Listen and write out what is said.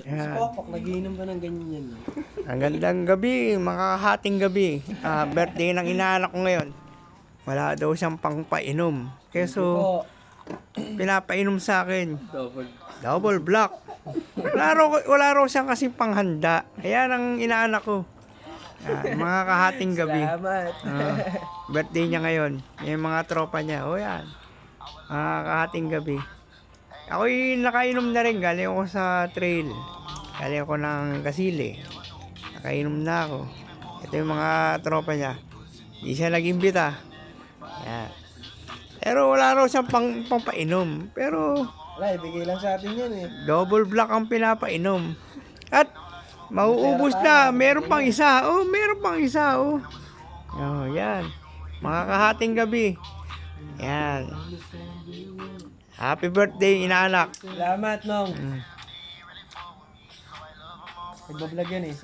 Yan. Pokpok, nagiinom ba ng ganyan yan? No? Ang gandang gabi, makakahating gabi. Birthday ng inaanak ko ngayon. Wala daw siyang pangpainom. Keso, Po, pinapainom sa akin. double. Double black. Wala raw siyang kasing panghanda. Ayan ang inaanak ko. Yan, mga kahating gabi. Salamat. Birthday niya ngayon. Yung mga tropa niya. O yan. Mga kahating gabi. Ako'y nakainom na rin. Galing ako sa trail. Galing ako ng Kasili. Nakainom na ako. Ito yung mga tropa niya. Hindi siya nag-imbita. Yan. Pero wala raw siyang pangpainom. Pero Wala, ibigay lang sa atin yan eh. double black ang pinapainom. At mauubos na. Meron pang isa. Oh, meron pang isa. Oh, oh yan. Mga kahating gabi. Yan. Happy birthday, inaanak. Salamat, Nong. Nagbablog yan eh.